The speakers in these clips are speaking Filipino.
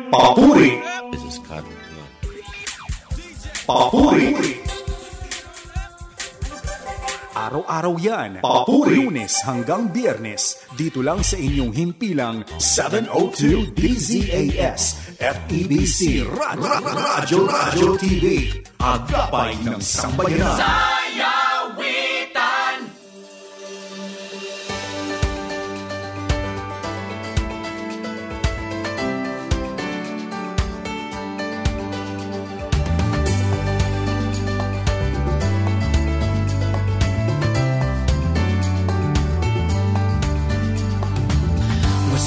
Papuri. This is Carl. Papuri. Araw-araw yan. Papuri. Lunes hanggang Biyernes. Dito lang sa inyong himpilang 702 DZAS at EBC Radyo TV. Agapay ng sambayanan. Sayawitan!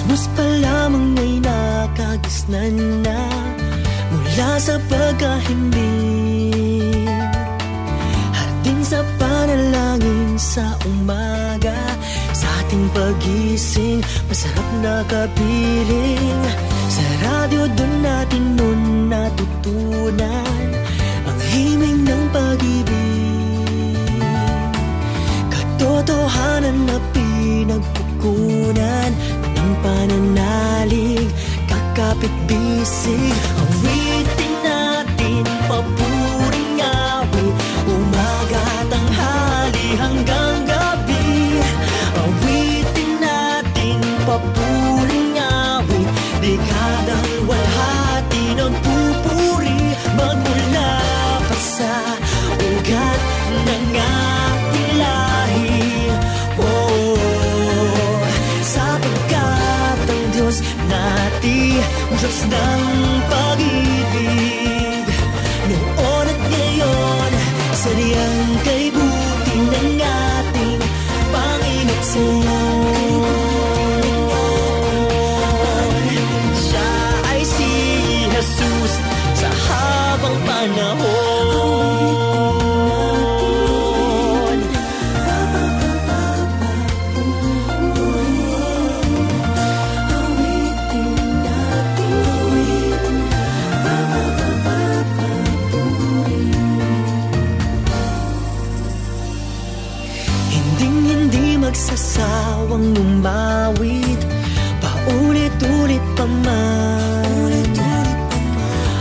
Mas pa lamang ay nakagisnan na mula sa pagkahimbing. Hating sa panalangin sa umaga, sa ating pagising, masarap na kapiling. Sa radyo doon natin nun natutunan ang himig ng pag-ibig. Katotohanan na pinagkukunan ng pananalig, kakapit bisig. Awitin natin, papuring awit, umaga, tanghali hanggang gabi. Awitin natin, papuring awit, dekadang walhati ng pupuri, magmula pa sa ugat ng ating lahi. Diyos ng pag-ibig, noon at ngayon, sadyang kay buti ng ating Panginoon. Siya ay si Jesus sa habang panahon. Magsasawang umawit, paulit-ulit pa man.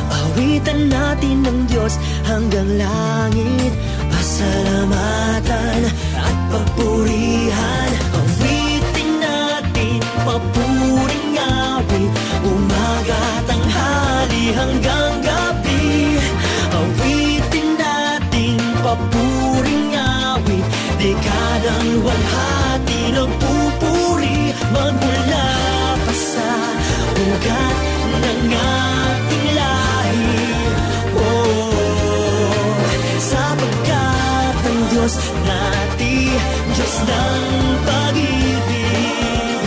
Awitan natin ng Diyos hanggang langit, pasalamatan at papurihan. Awitin natin, papuring awit, umaga, tanghali hanggang gabi. Awitin natin, papuring awit, dekadang walhati ng pupuri, magmula pa sa ugat ng ating lahi. Sapagkat ang Diyos natin, Diyos ng pag-ibig,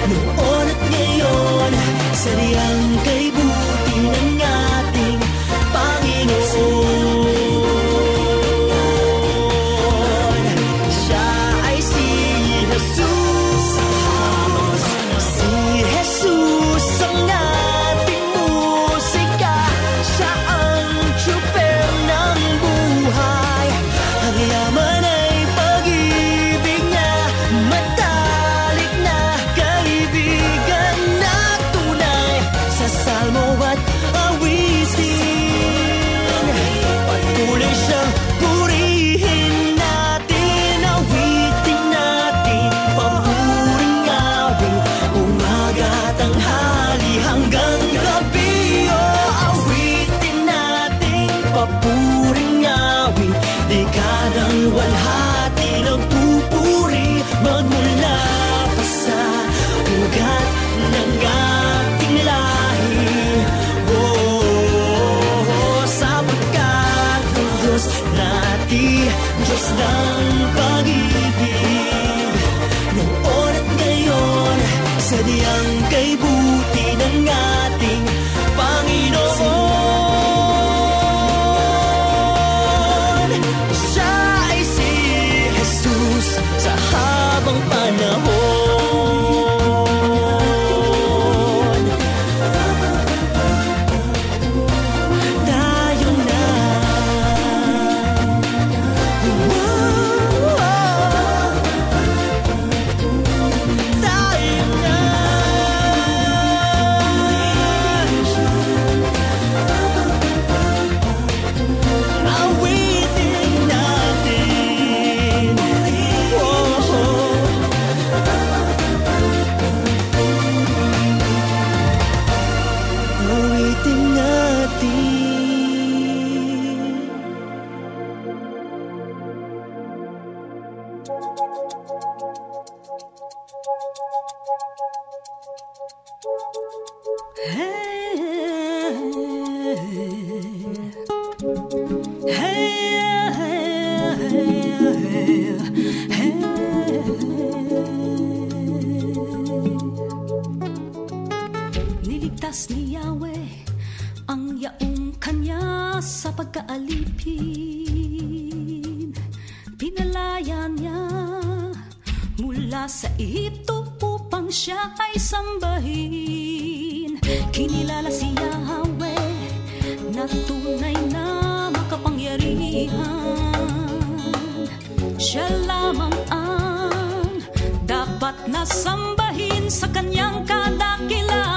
noon at ngayon, sadyang kay buti ng ating Panginoon. Walhati ng pupuri, magmula pa sa ugat ng ating lahi. Sapagkat ang Diyos natin, Diyos ng pag-ibig, noon at ngayon, sadyang Niligtas ni Yahweh ang yaong kanya sa pagkaalipin. Pinalaya niya mula sa Ehipto upang siya ay sambahin. Kinilala si Yahweh na tunay na makapangyarihan. Siya lamang ang dapat na sambahin sa kanyang kadakilaan.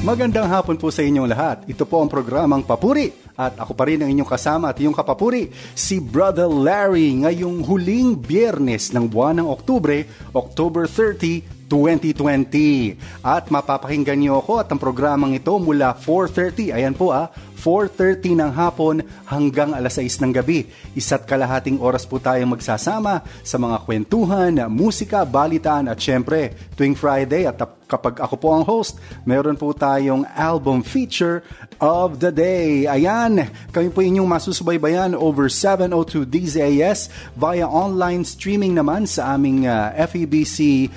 Magandang hapon po sa inyong lahat. Ito po ang programang Papuri. At ako pa rin ang inyong kasama at inyong kapapuri, si Brother Larry, ngayong huling biyernes ng buwan ng Oktubre, October 30, 2020. At mapapakinggan niyo ako at ang programang ito mula 4:30, ayan po 4 4:30 ng hapon hanggang alas 6 ng gabi. 1.5 oras po tayong magsasama sa mga kwentuhan, musika, balitaan at syempre tuwing Friday at kapag ako po ang host, meron po tayong album feature of the day. Ayan, kami po inyong masusubaybayan over 702 DZAS via online streaming naman sa aming FEBC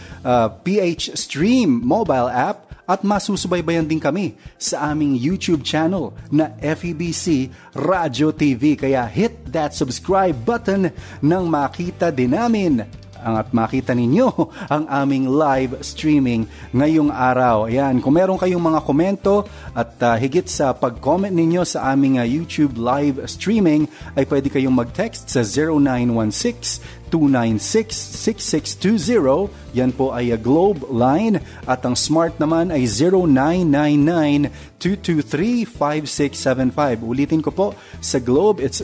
PH Stream mobile app. At masusubaybayan din kami sa aming YouTube channel na FEBC Radio TV. Kaya hit that subscribe button nang makita din namin at makita ninyo ang aming live streaming ngayong araw. Ayan, kung meron kayong mga komento at higit sa pag-comment ninyo sa aming YouTube live streaming, ay pwede kayong mag-text sa 0916-296-6620. Yan po ay a Globe line at ang Smart naman ay 0999-223-5675. Ulitin ko po, sa Globe it's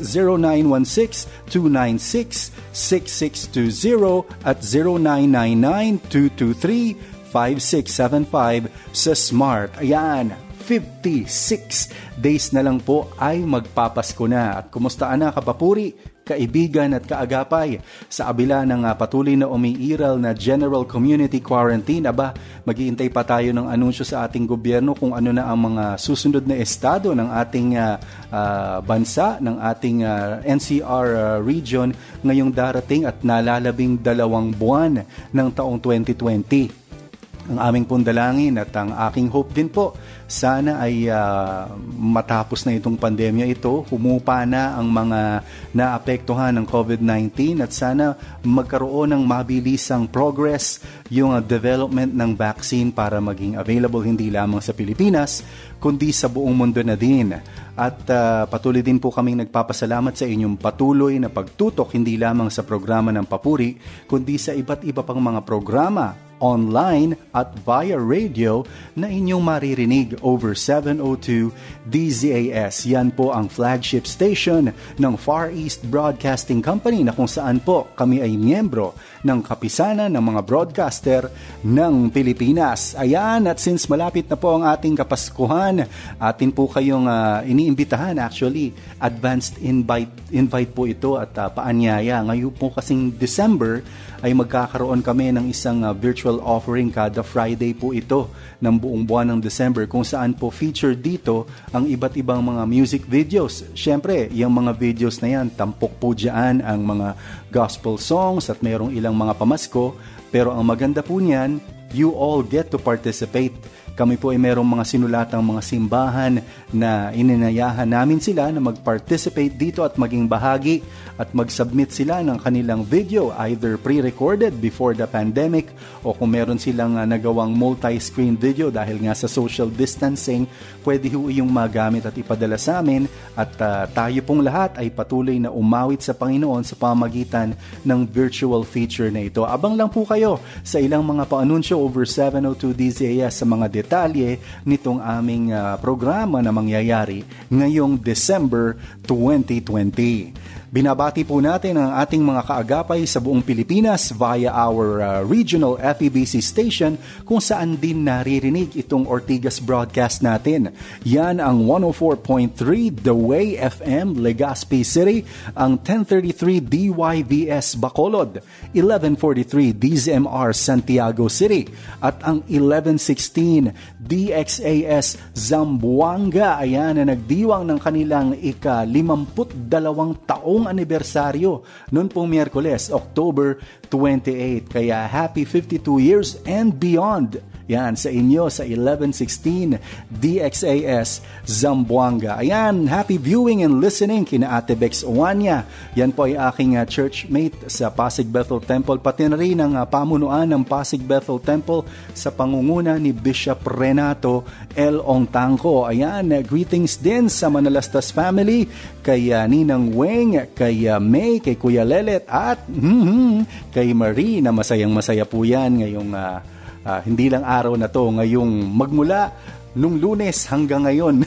0916-296-6620 at 0999-223-5675 sa Smart. Ayan, 56 days na lang po ay magpapasko na. At kumusta na kapapuri, kaibigan at kaagapay sa kabila ng patuloy na umiiral na general community quarantine? Aba, mag-iintay pa tayo ng anunsyo sa ating gobyerno kung ano na ang mga susunod na estado ng ating bansa, ng ating NCR region ngayong darating at nalalabing 2 buwan ng taong 2020. Ang aming pundalangin at ang aking hope din po, sana ay matapos na itong pandemya ito, humupa na ang mga naapektuhan ng COVID-19 at sana magkaroon ng mabilisang progress yung development ng vaccine para maging available hindi lamang sa Pilipinas, kundi sa buong mundo na din. At patuloy din po kaming nagpapasalamat sa inyong patuloy na pagtutok hindi lamang sa programa ng Papuri, kundi sa iba't iba pang mga programa online at via radio na inyong maririnig over 702 DZAS. Yan po ang flagship station ng Far East Broadcasting Company na kung saan po kami ay miyembro ng kapisanan ng mga broadcaster ng Pilipinas. Ayan, at since malapit na po ang ating Kapaskuhan, atin po kayong iniimbitahan, actually advanced invite po ito at paanyaya. Ngayon po kasing December ay magkakaroon kami ng isang virtual offering kada Friday po ito ng buong buwan ng December kung saan po featured dito ang iba't ibang mga music videos. Siyempre, yung mga videos na yan, tampok po dyan ang mga gospel songs at mayroong ilang mga pamasko. Pero ang maganda po niyan, you all get to participate. Kami po ay mayroong mga sinulatang mga simbahan na ininayahan namin sila na mag-participate dito at maging bahagi at mag-submit sila ng kanilang video, either pre-recorded before the pandemic o kung meron silang nagawang multi-screen video dahil nga sa social distancing, pwede ho yung magamit at ipadala sa amin at tayo pong lahat ay patuloy na umawit sa Panginoon sa pamagitan ng virtual feature na ito. Abang lang po kayo sa ilang mga paanunsyo over 702 DZAS sa mga detalye nitong aming programa na mangyayari ngayong December 2020. Binabati po natin ang ating mga kaagapay sa buong Pilipinas via our regional FEBC station kung saan din naririnig itong Ortigas broadcast natin. Yan ang 104.3 The Way FM Legazpi City, ang 1033 DYVS Bacolod, 1143 DZMR Santiago City at ang 1116 DXAS Zamboanga. Ayan na nagdiwang ng kanilang ika-52 taong anibersaryo noon pong Miyerkules, October 28. Kaya happy 52 years and beyond. Yan sa inyo sa 1116 DXAS Zamboanga. Ayan, happy viewing and listening kina Ate Bex Owania. Yan po ay aking churchmate sa Pasig Bethel Temple, pati na rin ang pamunuan ng Pasig Bethel Temple sa pangunguna ni Bishop Renato L. Ongtangco. Ayan, greetings din sa Manalastas family, kay Ninang Weng, kay May, kay Kuya Lelet at kay Marie na masayang masaya po yan ngayong hindi lang araw na to, ngayong magmula nung Lunes hanggang ngayon.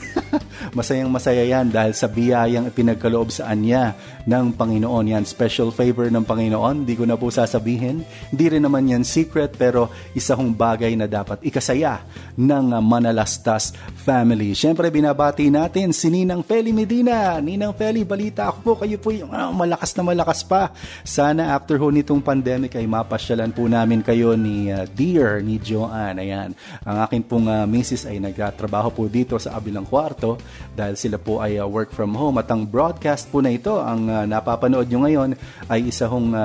Masayang masaya yan dahil sa biyayang ipinagkaloob sa anya ng Panginoon. Yan, special favor ng Panginoon. Di ko na po sasabihin. Hindi rin naman yan secret, pero isa hong bagay na dapat ikasaya ng Manalastas family. Siyempre, binabati natin si Ninang Feli Medina. Ninang Feli, balita ako po, kayo po yung malakas na malakas pa. Sana after ho nitong pandemic ay mapasyalan po namin kayo ni Dear, ni Joanne. Ayan, ang akin pong misis ay nagtatrabaho po dito sa kabilang kwarto dahil sila po ay work from home. At ang broadcast po na ito, ang napapanood nyo ngayon ay isa hong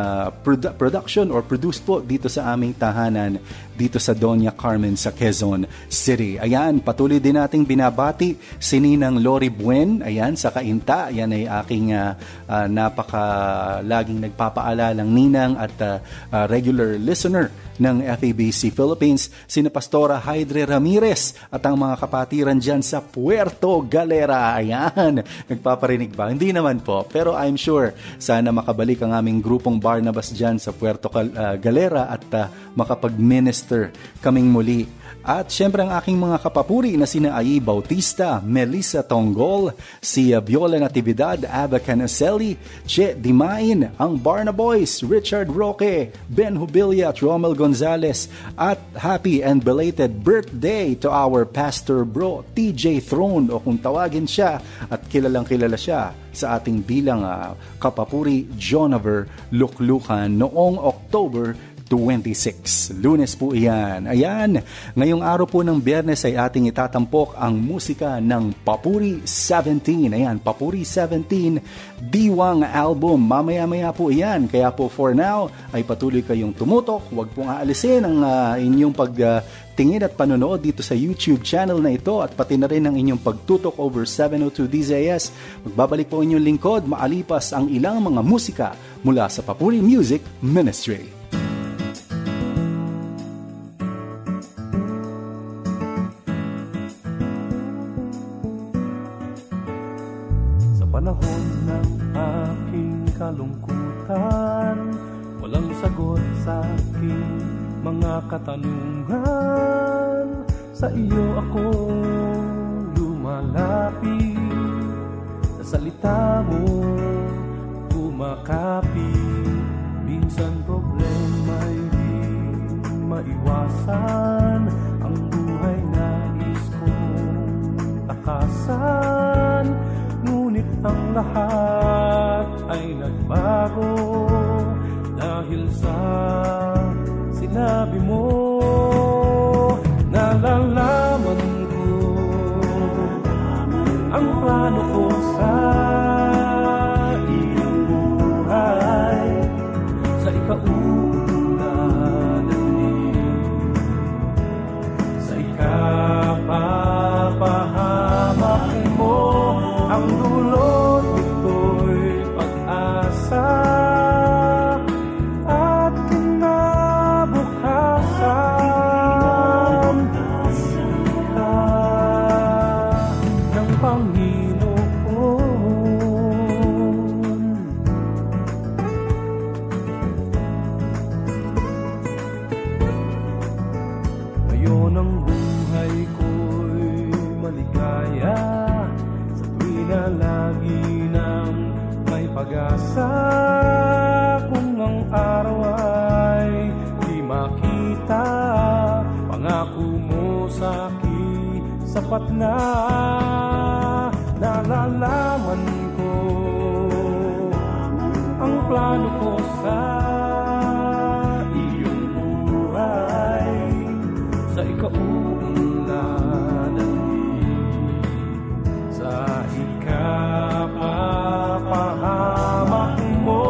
production or produced po dito sa aming tahanan dito sa Doña Carmen sa Quezon City. Ayan, patuloy din nating binabati si Ninang Lori Buen, ayan, sa Kainta. Ayan ay aking laging nagpapaalalang ninang at regular listener ng FABC Philippines, sina Pastora Hydre Ramirez at ang mga kapatiran dyan sa Puerto Galera. Ayan, nagpaparinig ba? Hindi naman po, pero I'm sure sana makabalik ang aming grupong Barnabas dyan sa Puerto Galera at makapag-minister kaming muli. At syempre ang aking mga kapapuri na sina Ai Bautista, Melissa Tonggol, si Viola Natividad, Ava Canaselli, Che Dimain, ang Barna Boys, Richard Roque, Ben Hubilia at Romel Gonzalez. At happy and belated birthday to our pastor bro, TJ Throne, o kung tawagin siya at kilalang kilala siya sa ating bilang kapapuri, Jonaver Luklukan, noong October 26. Lunes po iyan. Ayan, ngayong araw po ng Biyernes ay ating itatampok ang musika ng Papuri 17. Ayan, Papuri 17 Diwang album. Mamaya-maya po iyan. Kaya po for now ay patuloy kayong tumutok. Huwag pong aalisin ang inyong pagtingin at panonood dito sa YouTube channel na ito at pati na rin ang inyong pagtutok over 702 DZS. Magbabalik po inyong lingkod maalipas ang ilang mga musika mula sa Papuri Music Ministry. Panahon ng aking kalungkutan, walang sagot sa aking mga katanungan. Sa iyo ako lumalapit, sa salita mo kumakapit. Minsan problema'y di maiwasan, ang buhay nais kong takasan. Ngunit ang lahat ay nagbago dahil sa sinabi mo. Nalalaman ko ang plano ko sa iyong buhay, sa ikaunang daigdig, sa ikapapahamak mo. Ang dulot nito'y pag-asa at kinabukasan ka ng Panginoon. Ngayon ang buhay ko'y maligaya na lagi nang may pag-asa. Kung ang araw ay di makita, pangako mo sa akin sapat na. Nalalaman ko ang plano ko sa iyong buhay, sa ikaunlanan, sa ikapapahamak mo.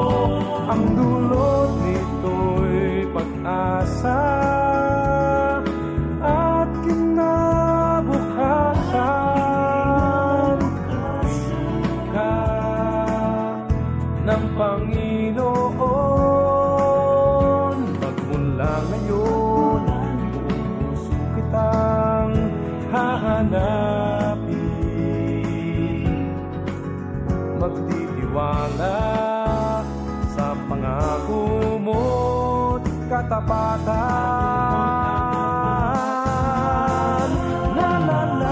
Ang dulot nito'y pag-asa at kinabukasan ka ng Panginoon. Magmula ngayon, buong puso kitang hahanapin, magtitiwala sa pangako mo't katapatan. La la la.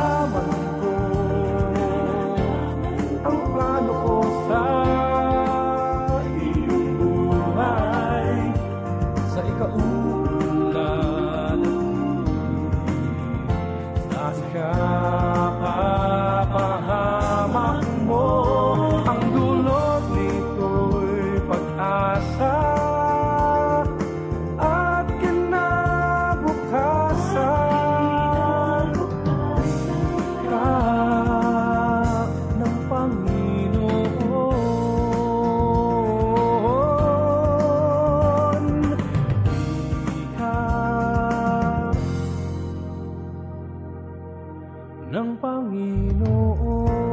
ng Panginoon.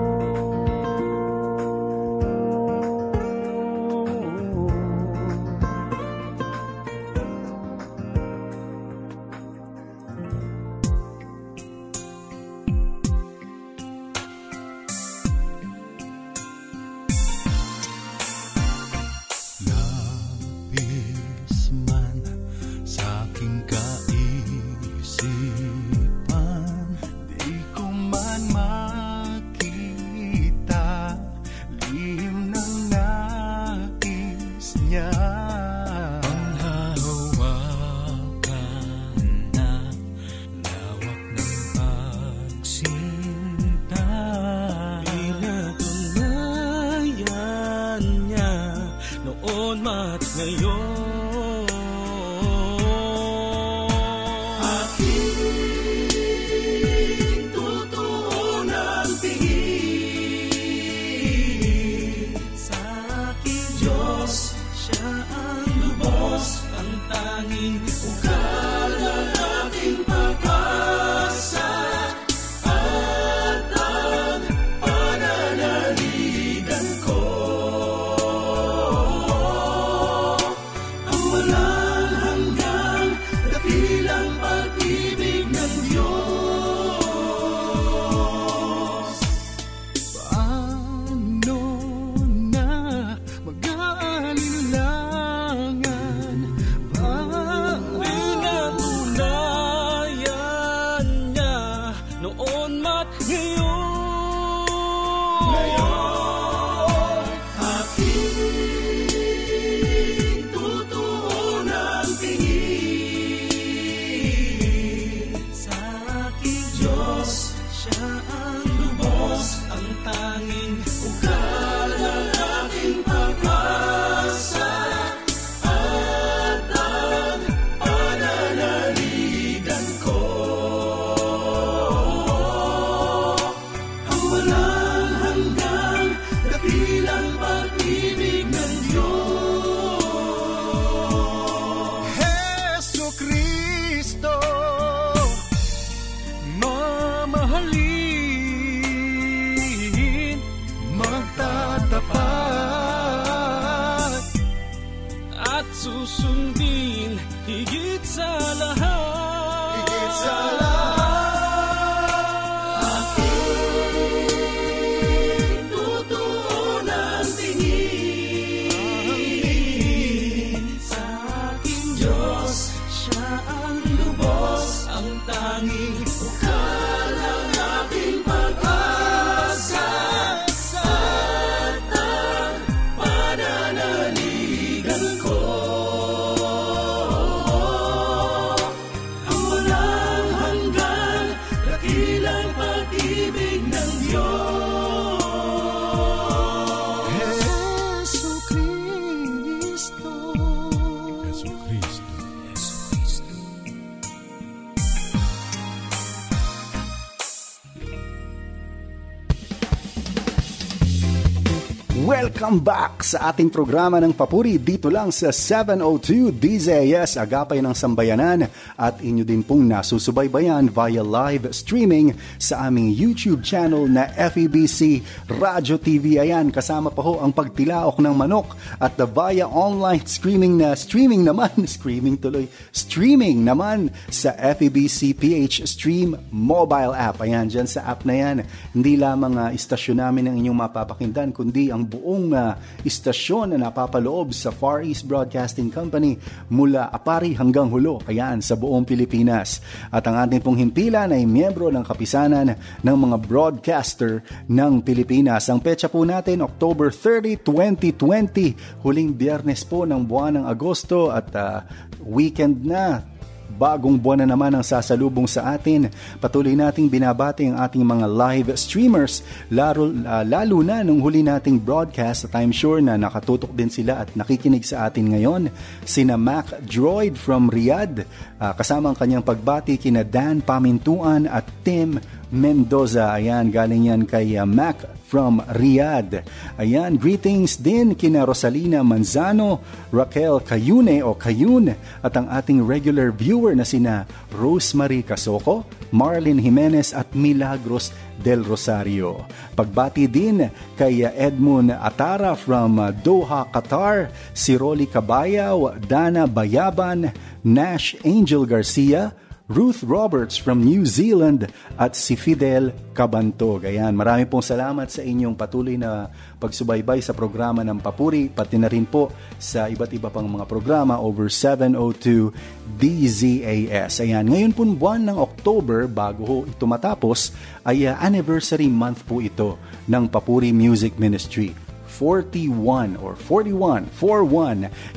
Susundin higit sa lahat, higit sa lahat. Aking tutuunan tingin sa aking Diyos. Siya ang lubos, ang tanging bukal ng aking pag-asa at ang pananaligan ko. Welcome back sa ating programa ng Papuri dito lang sa 702 DZS Agapay ng Sambayanan at inyo din pong nasusubaybayan via live streaming sa aming YouTube channel na FEBC Radio TV. Ayan, kasama pa ho ang pagtilaok ng manok at via online streaming naman sa FEBC PH Stream mobile app. Ayan, dyan sa app na yan, hindi lamang istasyon namin ang inyong mapapakinggan, kundi ang buong istasyon na napapaloob sa Far East Broadcasting Company mula Apari hanggang Hulo, ayan, sa buong Pilipinas. At ang ating pong himpilan ay miyembro ng kapisanan ng mga broadcaster ng Pilipinas. Ang petsa po natin, October 30, 2020, huling biyernes po ng buwan ng Agosto at weekend na. Bagong buwan na naman ang sasalubong sa atin. Patuloy nating binabati ang ating mga live streamers, lalo na nung huli nating broadcast at I'm sure na nakatutok din sila at nakikinig sa atin ngayon. Sina Mac Droid from Riyadh, kasama ang kanyang pagbati kina Dan Pamintuan at Tim Mendoza. Ayan, galing yan kay Mac from Riyadh. Ayan, greetings din kina Rosalina Manzano, Raquel Cayune o Cayun, at ang ating regular viewer na sina Rosemary Casoko, Marlene Jimenez at Milagros Del Rosario. Pagbati din kay Edmund Atara from Doha, Qatar, si Rolly Cabayaw, Dana Bayaban, Nash Angel Garcia, Ruth Roberts from New Zealand at si Fidel Cabantog. Ayan, marami pong salamat sa inyong patuloy na pagsubaybay sa programa ng Papuri, pati na rin po sa iba't iba pang mga programa over 702 DZAS. Ayan, ngayon po buwan ng October, bago ho ito matapos, ay anniversary month po ito ng Papuri Music Ministry. 41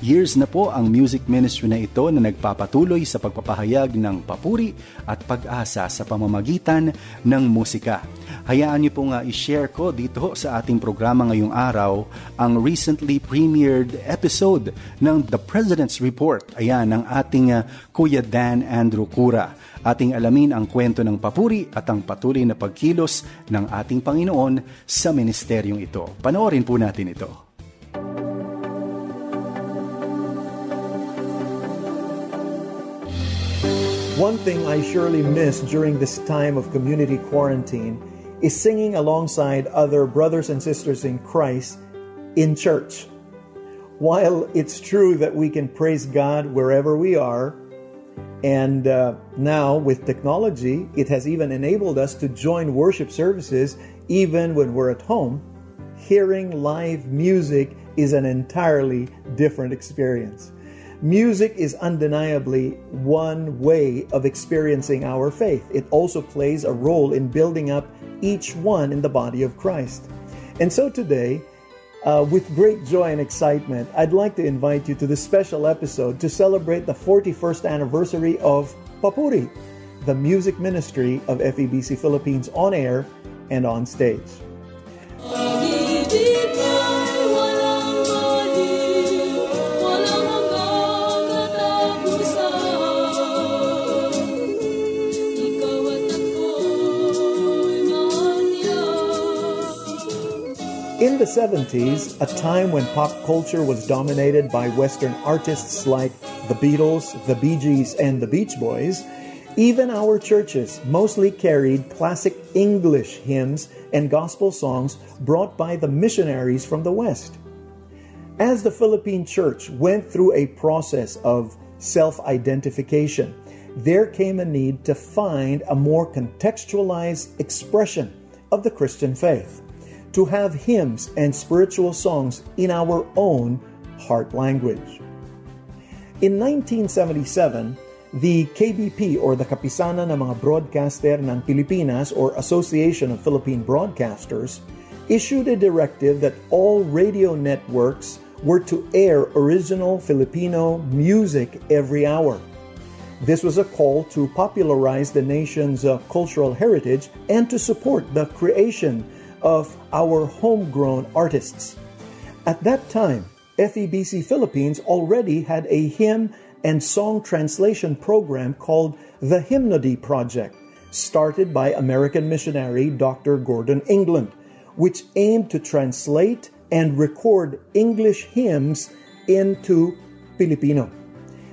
years na po ang music ministry na ito na nagpapatuloy sa pagpapahayag ng papuri at pag-asa sa pamamagitan ng musika. Hayaan niyo pong i-share ko dito sa ating programa ngayong araw ang recently premiered episode ng The President's Report. Ayan, ng ating Kuya Dan Andrew Cura. Ating alamin ang kwento ng papuri at ang patuloy na pagkilos ng ating Panginoon sa ministeryong ito. Panoorin po natin ito. One thing I surely miss during this time of community quarantine is singing alongside other brothers and sisters in Christ in church. While it's true that we can praise God wherever we are, and now with technology, it has even enabled us to join worship services even when we're at home, hearing live music is an entirely different experience. Music is undeniably one way of experiencing our faith. It also plays a role in building up each one in the body of Christ. And so today, with great joy and excitement, I'd like to invite you to this special episode to celebrate the 41st anniversary of Papuri, the music ministry of FEBC Philippines on air and on stage. In the 70s, a time when pop culture was dominated by Western artists like the Beatles, the Bee Gees, and the Beach Boys, even our churches mostly carried classic English hymns and gospel songs brought by the missionaries from the West. As the Philippine church went through a process of self-identification, there came a need to find a more contextualized expression of the Christian faith, to have hymns and spiritual songs in our own heart language. In 1977, the KBP or the Kapisanan ng mga Broadcaster ng Pilipinas or Association of Philippine Broadcasters issued a directive that all radio networks were to air original Filipino music every hour. This was a call to popularize the nation's cultural heritage and to support the creation of our homegrown artists. At that time, FEBC Philippines already had a hymn and song translation program called the Hymnody Project, started by American missionary Dr. Gordon England, which aimed to translate and record English hymns into Filipino.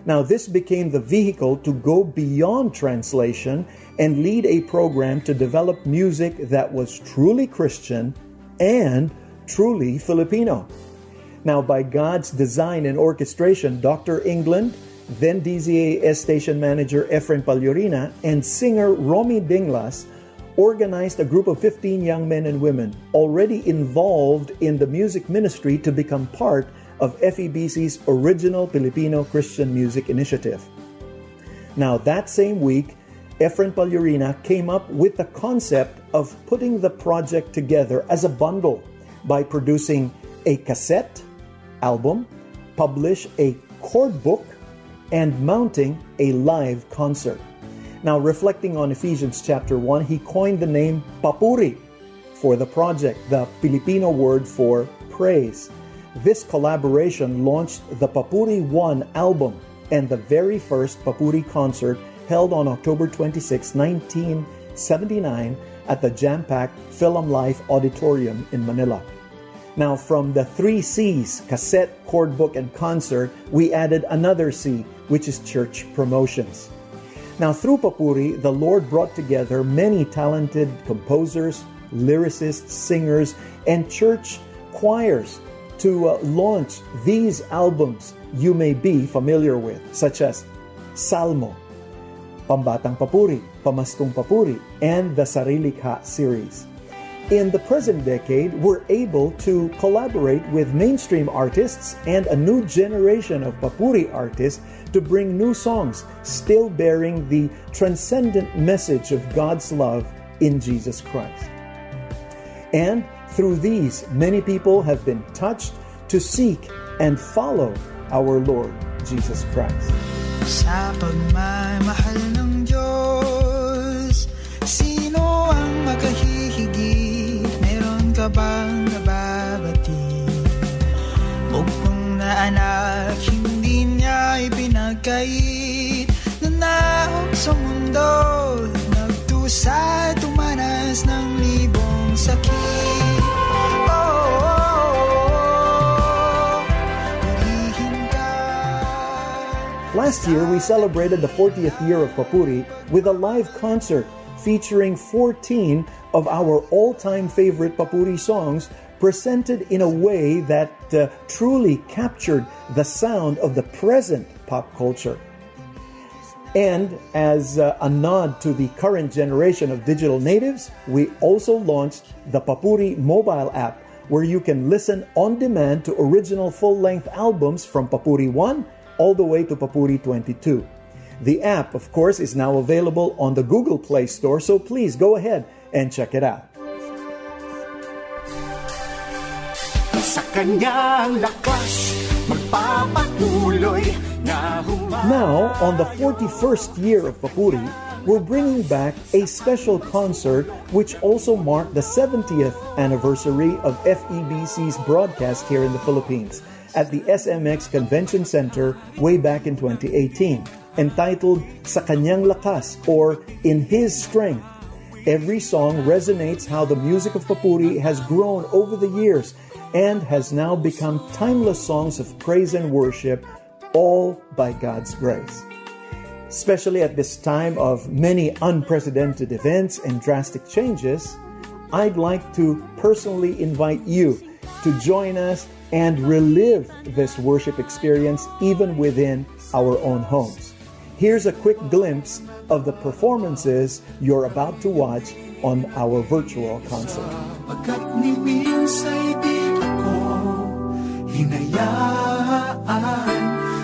Now, this became the vehicle to go beyond translation and lead a program to develop music that was truly Christian and truly Filipino. Now, by God's design and orchestration, Dr. England, then DZAS station manager Efren Paljorina, and singer Romy Dinglas organized a group of 15 young men and women already involved in the music ministry to become part of FEBC's original Filipino Christian music initiative. Now, that same week, Efren Paljorina came up with the concept of putting the project together as a bundle by producing a cassette album, publish a chord book, and mounting a live concert. Now, reflecting on Ephesians chapter 1, he coined the name Papuri for the project, the Filipino word for praise. This collaboration launched the Papuri 1 album and the very first Papuri concert held on October 26, 19 1979 at the jam-packed Film Life Auditorium in Manila. Now, from the 3 C's, cassette, chord book, and concert, we added another C, which is church promotions. Now, through Papuri, the Lord brought together many talented composers, lyricists, singers, and church choirs to launch these albums you may be familiar with, such as Salmo, Pambatang Papuri, Pamaskong Papuri, and the Sarilikha series. In the present decade, we're able to collaborate with mainstream artists and a new generation of Papuri artists to bring new songs, still bearing the transcendent message of God's love in Jesus Christ. And through these, many people have been touched to seek and follow our Lord Jesus Christ. Sa pagmamahal ng Diyos, sino ang makahihigit? Meron ka bang nababati? Bugtong na anak, hindi niya ipinagkait. Nanahog sa mundo, nagtusa, tumanas ng libong sakit. Last year, we celebrated the 40th year of Papuri with a live concert featuring 14 of our all-time favorite Papuri songs presented in a way that truly captured the sound of the present pop culture. And as a nod to the current generation of digital natives, we also launched the Papuri mobile app, where you can listen on demand to original full-length albums from Papuri 1 all the way to Papuri 22. The app, of course, is now available on the Google Play Store, so please go ahead and check it out. Sa kanyang lakas, magpapatuloy na Now, on the 41st year of Papuri, we're bringing back a special concert which also marked the 70th anniversary of FEBC's broadcast here in the Philippines at the SMX Convention Center way back in 2018, entitled Sa Kanyang Lakas, or In His Strength. Every song resonates how the music of Papuri has grown over the years and has now become timeless songs of praise and worship, all by God's grace. Especially at this time of many unprecedented events and drastic changes, I'd like to personally invite you to join us and relive this worship experience even within our own homes. Here's a quick glimpse of the performances you're about to watch on our virtual concert. Pagkat ni minsay di ako hinayaan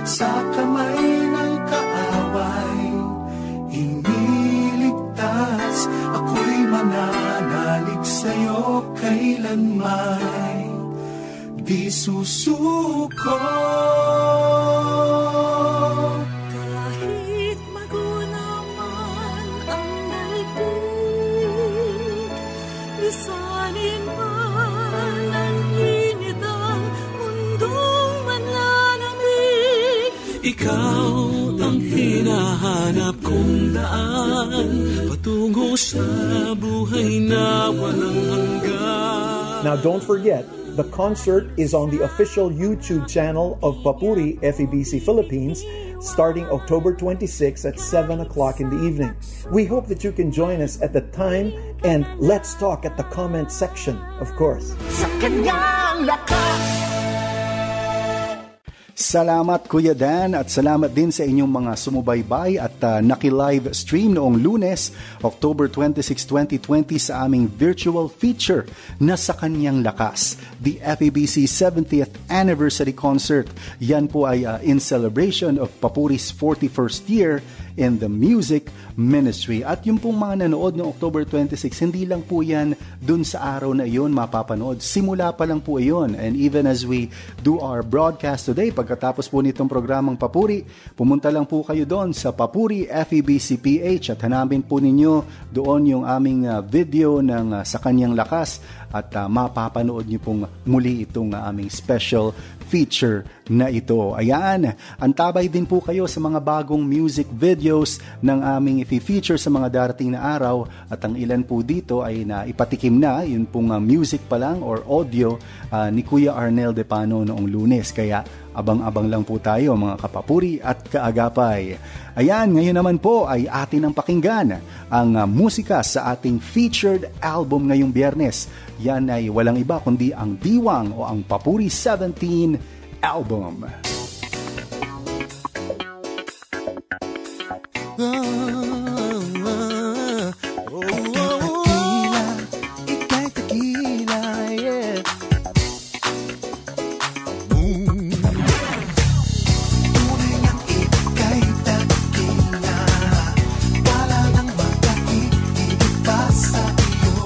sa kamay ng kaaway, iniligtas ako'y mananalig sa'yo kailanman. Di susuko. Kahit magunaman ang daigdig, lisanin man ang init ang mundong mananamig. Ikaw ang hinahanap kong daan patungo sa buhay na walang hanggan. Now, don't forget, the concert is on the official YouTube channel of Papuri FEBC Philippines starting October 26 at 7 o'clock in the evening. We hope that you can join us at the time, and let's talk at the comment section, of course. Sa kanyang lakas. Salamat Kuya Dan at salamat din sa inyong mga sumubaybay at naki-live stream noong Lunes, October 26, 2020 sa aming virtual feature na Sa Kanyang Lakas, the FEBC 70th Anniversary Concert. Yan po ay in celebration of Papuri's 41st year in the music ministry. At yung pong mga nanood noong October 26, hindi lang po yan dun sa araw na iyon mapapanood. Simula pa lang po iyon. And even as we do our broadcast today, pagkatapos po nitong programang Papuri, pumunta lang po kayo doon sa Papuri FEBC PH at hanapin po ninyo doon yung aming video ng Sa Kanyang Lakas at mapapanood nyo pong muli itong aming special feature na ito. Ayan, antabay din po kayo sa mga bagong music videos ng aming i-feature sa mga darating na araw, at ang ilan po dito ay naipatikim na, yun pong music pa lang or audio ni Kuya Arnel Depano noong Lunes. Kaya abang-abang lang po tayo mga kapapuri at kaagapay. Ayan, ngayon naman po ay atin ang pakinggan ang musika sa ating featured album ngayong Biyernes. Yan ay walang iba kundi ang Diwang o ang Papuri 17 album. Ika'y tequila, yeah. Tunay ngang ika'y tequila, wala nang makahigit pa sa iyo.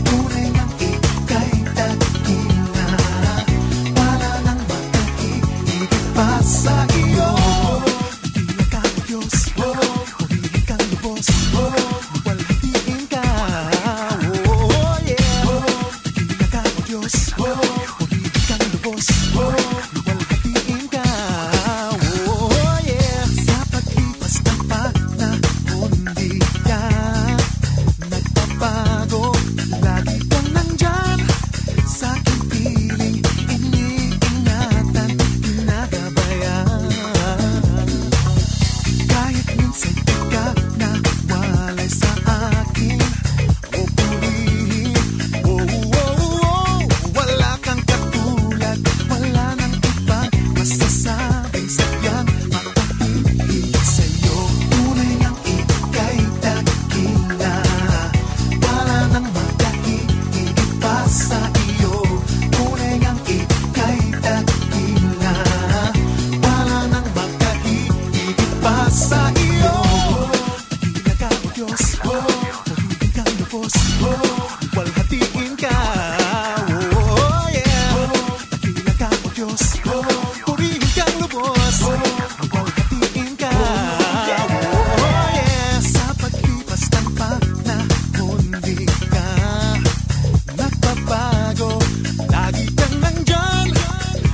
Tunay ngang ika'y tequila, wala nang makahigit pa sa iyo. Tequila ka, Diyos, pumili kang lubos, walhatiin ka, oh yeah. Tequila ka, Diyos, pumili kang lubos, walhatiin ka, oh yeah. Sa paglipas ng panahon, di ka nagpapago, lagi kang nandyan sa aking piling, iniingatan, ginagabayan. Kahit minsan di ka nawalay sa akin, o purihin, wala kang katulad, wala nang ibang masasabing sadyang makahigit sa'yo. Tunay ngang ika'y tequila, wala nang makahigit pa sa iyo. Tunay ngang ika'y tequila, wala nang makahigit pa sa iyo. Tequila ka, o Diyos, pumili kang lubos, walhatiin ka, oh yeah. Tequila ka, o Diyos, pumili kang lubos, walhatiin ka, oh yeah. Sa paglipas ng panahon, di ka nagbabago, lagi kang nandyan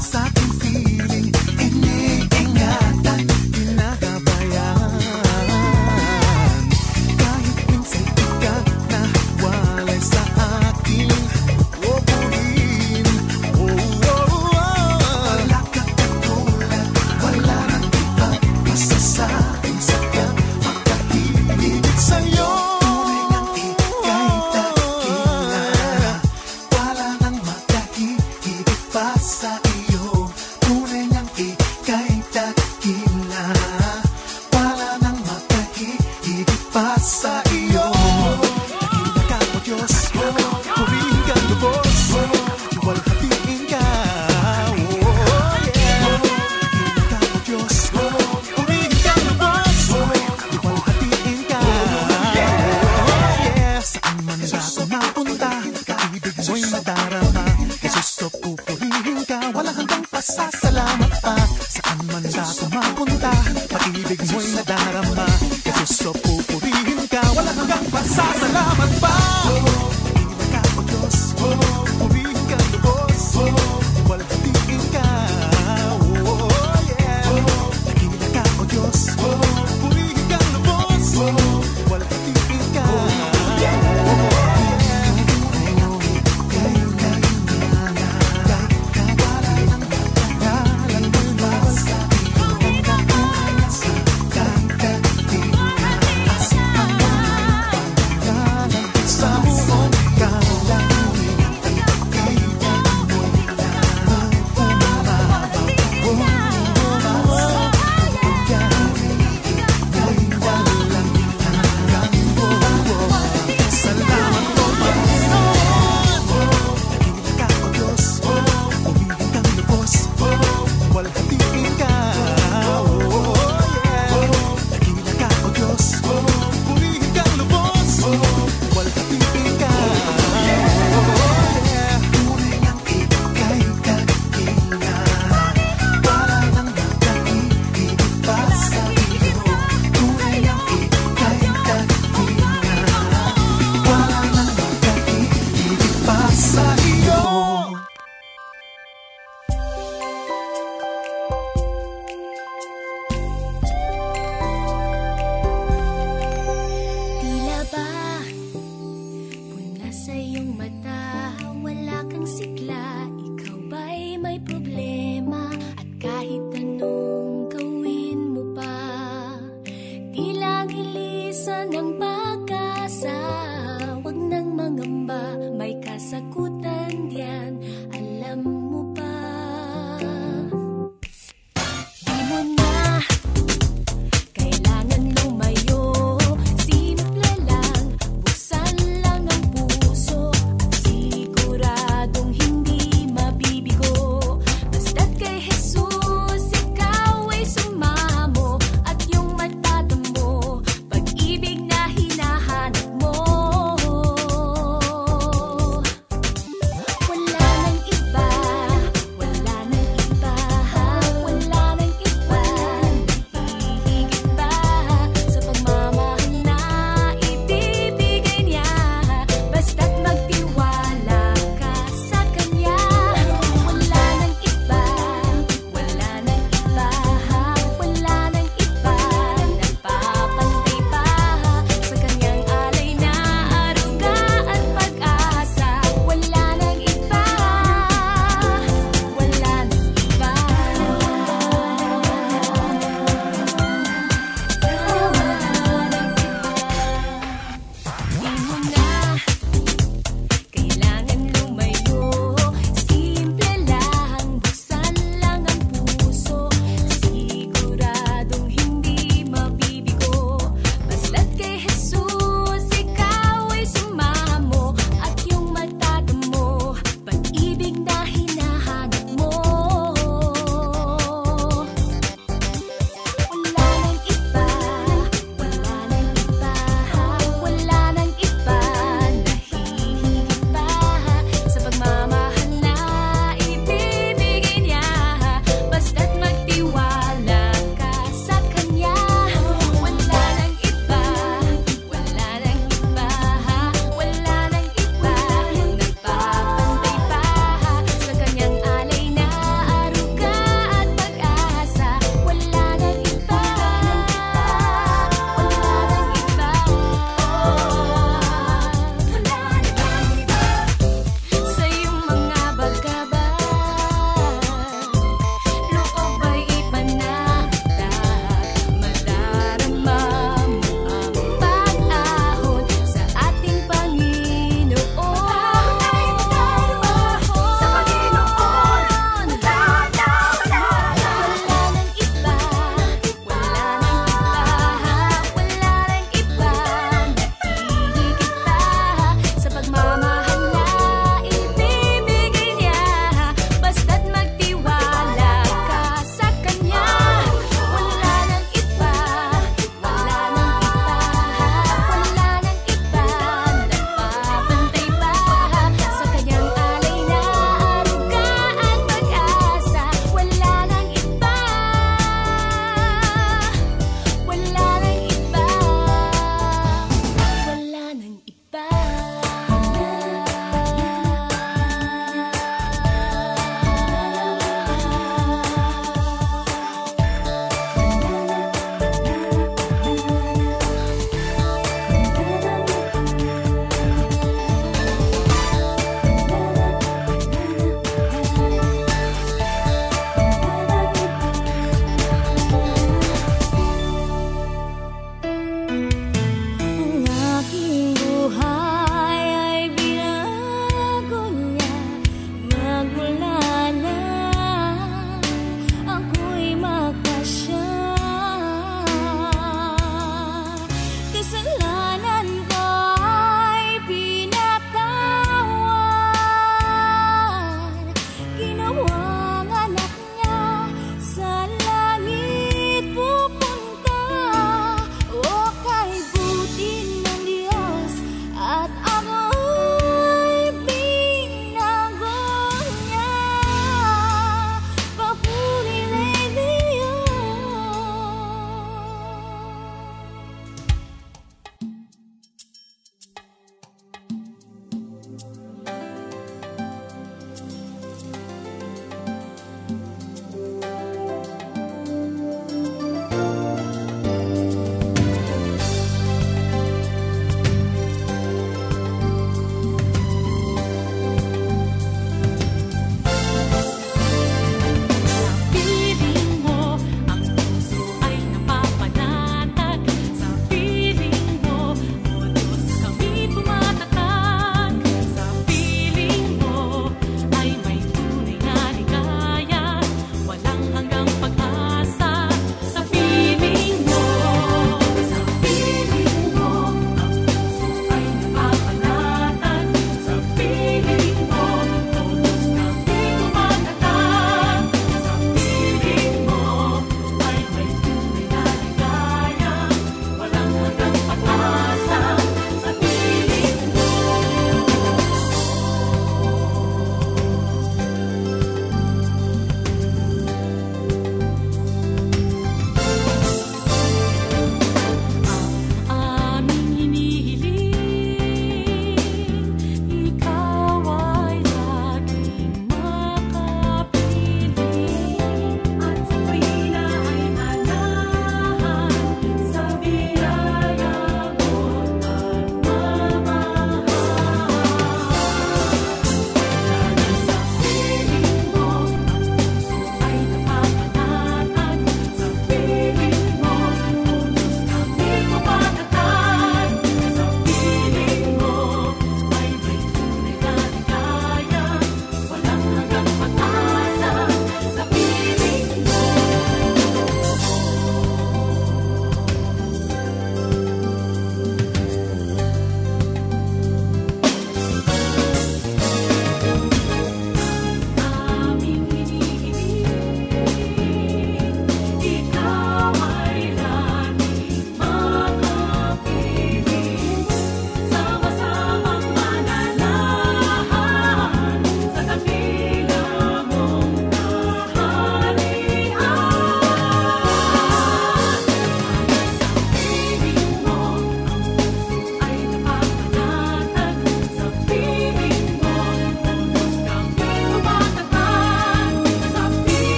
sa aking feeling, iniingatan, ginagabayan. Kahit minsan di ka nawalay sa akin, o purihin, wala kang katulad, wala nang ibang masasabing sadyang makahigit sa'yo. Tunay ngang ika'y tequila, wala nang makahigit pa sa iyo. Tunay ngang ika'y tequila, wala nang makahigit pa sa iyo. Tequila ka, o Diyos, purihin kang lubos, walhatiin ka, oh yeah. Tequila ka, o Diyos, purihin kang lubos, walhatiin ka, oh yeah. Saan man ako mapunta, kaibig mo'y madarama, Jesus o pupurihin ka, walang hanggang pasasalamat pa. Saan man ako mapunta, pag-ibig mo'y nadarama, Jesus o pupurihin ka, walang hanggang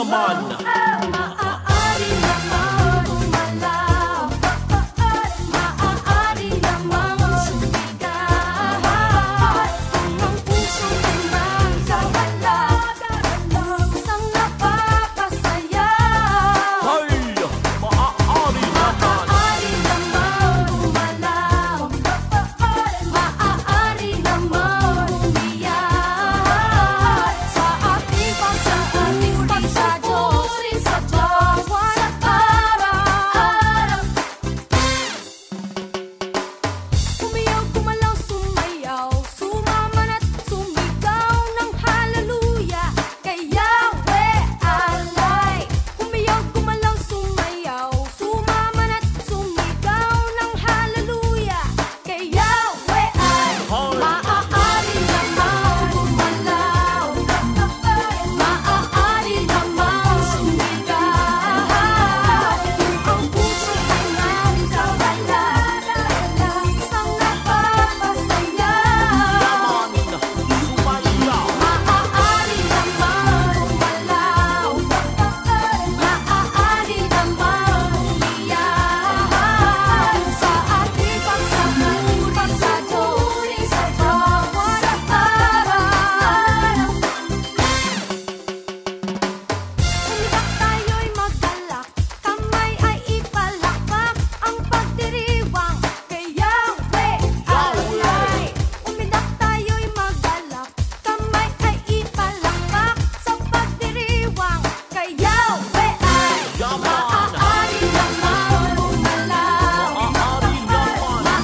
naman. Maaari namang umalaw, maaari namang sumigaw, ang puso'y nagkawala, isang napapasaya. Ay, maaari naman. Maaari namang umalaw, maaari namang umiyak, sa ating pagpapuri sa Diyos, walang araw. Umiyaw, gumalaw, sumayaw, sumaman at sumigaw ng hallelujah kay Yahweh alay. Umiyaw, gumalaw, sumayaw, sumaman at sumigaw ng hallelujah kay Yahweh ay. Maaari namang gumalaw, maaari namang sumigaw, ang puso'y nagkawala, isang napapasaya. Maaari namang umalaw, maaari namang umiyak, sa ating pagsapuri sa Diyos, walang araw. Umiyak tayo'y maggalak, kamay ay ipalakpak, ang pagdiriwang kay Yahweh alay. Umiyak tayo'y maggalak, kamay ay ipalakpak, sa pagdiriwang kay Yahweh ay. Maaari namang umalaw,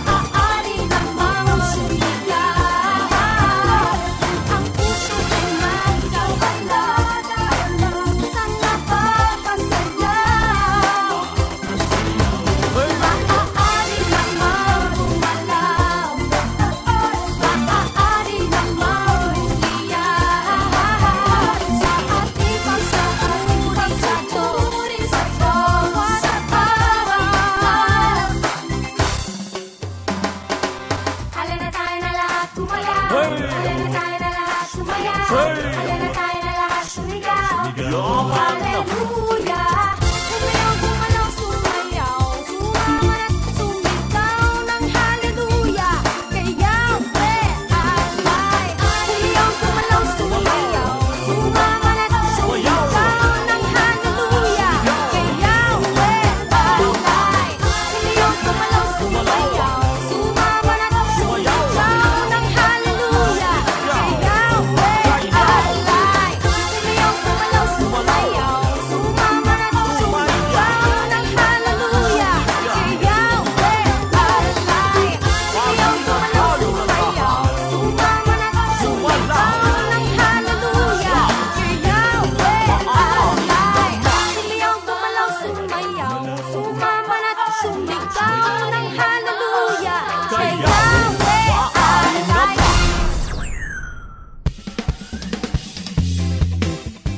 maaari namang sumigaw, ang puso'y nagkawala, isang napapasaya. Maaari namang umalaw, maaari namang umiyak, sa ating pagsapuri sa Diyos, walang araw. Halina tayo na lahat tumayaw, halina tayo na lahat sumayaw, halina tayo na lahat sumigaw, hallelujah. Umiyaw, gumalaw, sumayaw, sumaman at sumigaw ng hallelujah kay Yahweh alay. Umiyaw, gumalaw, sumayaw, sumaman at sumigaw ng hallelujah kay Yahweh alay. Umiyaw, gumalaw, sumayaw, sumaman at sumigaw ng hallelujah kay Yahweh alay. Umiyaw, gumalaw, sumayaw, sumaman at sumigaw ng hallelujah kay Yahweh alay. Umiyaw, gumalaw, sumayaw, sumaman at sumigaw ng hallelujah kay Yahweh alay. Umiyaw, gumalaw, sumayaw, sumaman at sumigaw ng hallelujah kay Yahweh alay.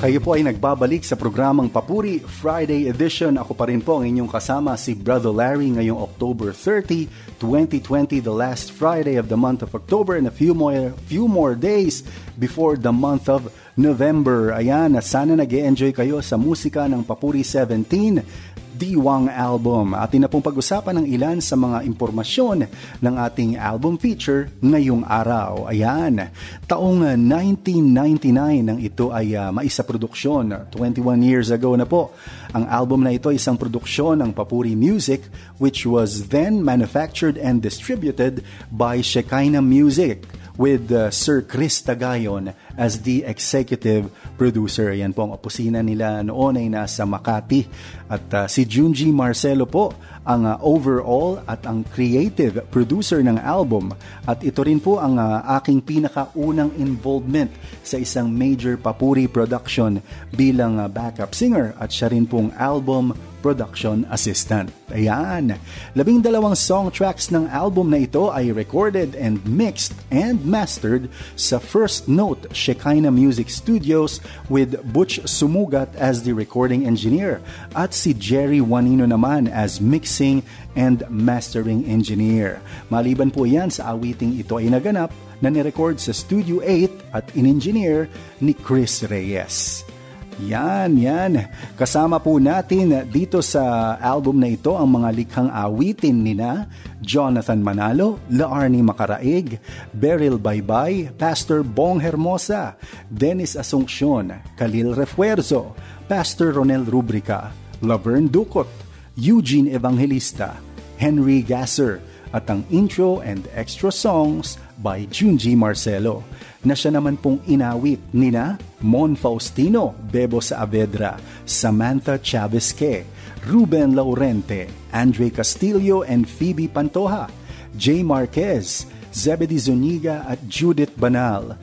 Kayo po ay nagbabalik sa programang Papuri Friday Edition. Ako pa rin po ang inyong kasama, si Brother Larry, ngayong October 30, 2020, the last Friday of the month of October, and a few more days before the month of November. Ayan, sana nag-e-enjoy kayo sa musika ng Papuri 17 Diwang album. Atin na pong pag-usapan ng ilan sa mga impormasyon ng ating album feature ngayong araw. Ayan, taong 1999 nang ito ay maisa produksyon. 21 years ago na po. Ang album na ito ay isang produksyon ng Papuri Music, which was then manufactured and distributed by Shekinah Music, with Sir Chris Tagayon as the executive producer. Yan po ang opisina nila noon ay nasa Makati. At si Junji Marcelo po ang overall at ang creative producer ng album. At ito rin po ang aking pinakaunang involvement sa isang major Papuri production bilang backup singer, at siya rin pong album production assistant. Ayan. 12 song tracks ng album na ito ay recorded and mixed and mastered sa First Note Shekinah Music Studios with Butch Sumugat as the recording engineer at si Jerry Juanino naman as mixing and mastering engineer. Maliban po yan sa awiting ito ay naganap na nirecord sa Studio 8 at in-engineer ni Chris Reyes. Yan. Kasama po natin dito sa album na ito ang mga likhang awitin nina Jonathan Manalo, Laarni Macaraig, Beryl Baybay, Pastor Bong Hermosa, Dennis Asuncion, Khalil Refuerzo, Pastor Ronel Rubrica, Laverne Ducot, Eugene Evangelista, Henry Gasser, at ang intro and extra songs by Junji Marcelo na siya naman pong inawit nina Mon Faustino, Bebo Saavedra, Samantha Chavez-Ke, Ruben Laurente, Andre Castillo and Phoebe Pantoja, Jay Marquez, Zebedee Zuniga at Judith Banal,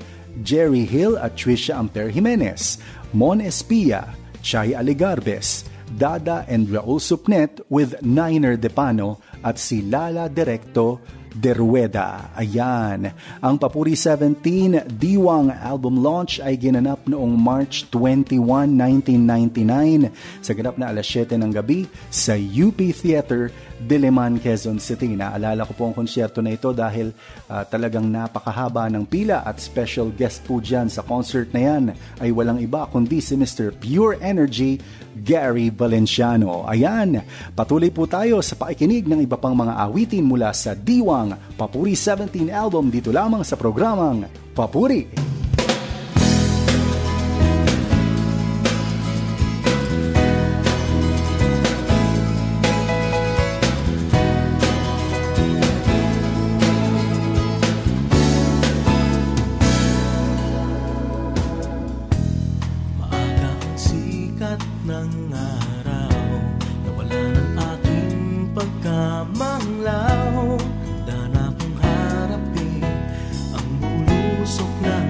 Jerry Hill at Tricia Amper Jimenez, Mon Espia, Chay Aligarbes, Dada and Raul Supnet with Niner Depano at si Lala Directo de Rueda. Ayan. Ang Papuri 17 Diwang album launch ay ginanap noong March 21, 1999 sa ganap na alas 7 ng gabi sa UP Theater, Diliman, Quezon City. Naalala ko po ang konsyerto na ito dahil talagang napakahaba ng pila at special guest po dyan sa concert na yan ay walang iba kundi si Mr. Pure Energy, Gary Valenciano. Ayan, patuloy po tayo sa pakikinig ng iba pang mga awitin mula sa Diwang Papuri 17 album dito lamang sa programang Papuri. Handa na kong harapin ang bulusok ng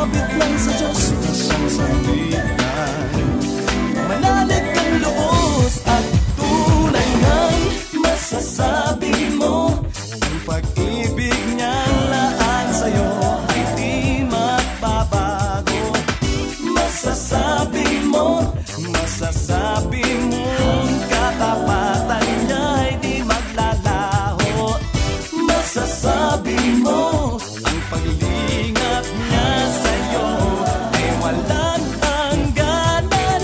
Lumapit lang sa Diyos na siyang sandigan. Manalig kang lubos at tunay ngang masasabi mo ang pag-ibig niyang laan sa'yo ay di magbabago. Masasabi mo katapatan niya ay di maglalaho. Masasabi mo ang paglingap niya sa'yo ay walang hangganan.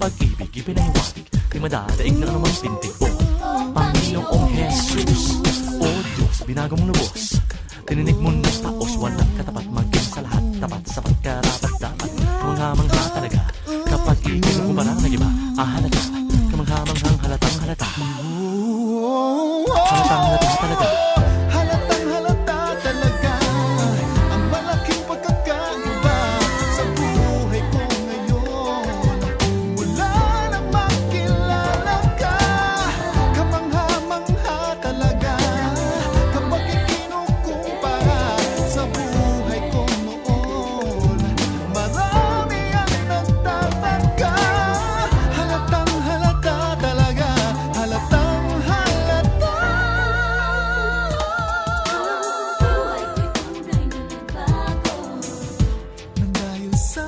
pag-ibig ipinahiwatig, di madadaig na namang pintig mo. Panginoong Jesus, O Diyos, binago mong lubos. Tininig mo ng taos, walang katapat, maging sa lahat tapat, sapat, karapat, dapat. Kamanghamangha talaga, kapag ikinukumpara ng iba, halata. Kamanghamanghang halatang halata. Halatang halata talaga. Halatang halata talaga ang malaking pagkakaiba sa buhay ko ngayon. Wala nang makilala ka, kamangha-mangha talaga kapag ikinukumpara sa buhay ko noon. Marami ang nagtataka, halatang halata talaga, halatang halata. Nang dahil sa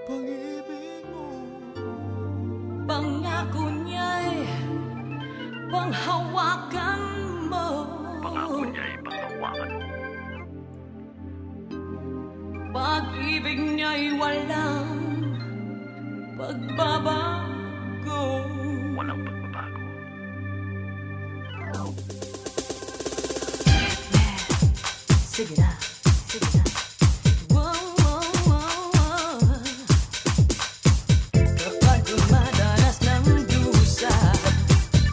pag-ibig mo. Pangako niya'y panghawakan mo. Pag-ibig niya'y walang pagbabago. Sige na, sige na. Wow, wow, wow, wow. Kapag dumadanas ng dusa,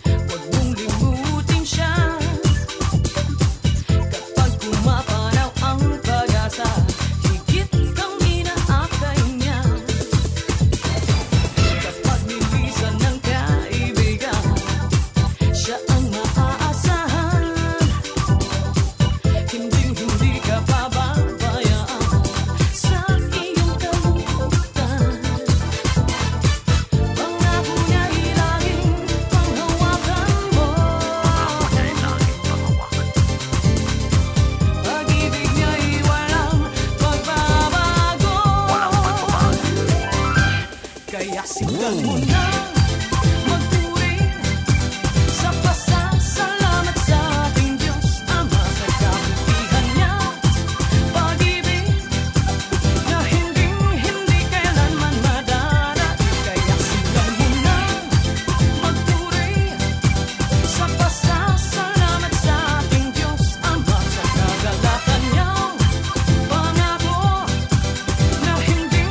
huwag mong limutin siya. Kapag pumapanaw ang pag-asa, higit kang inaakay niya. Kapag nilisan ng kaibigan, siya ang maaasahan. Hindi ka pababayaan sa iyong kalungkutan. Pangako niya'y laging panghawakan mo. Pag-ibig niya'y walang pagbabago. Kaya simulan mo na magpuri sa pasasalamat sa ating Diyos Ama sa kabutihan niya. Pag-ibig na hindi kailanman madarating. Kaya simulan mo na magpuri sa pasasalamat sa ating Diyos Ama sa kagalakan niyang pangako na hindi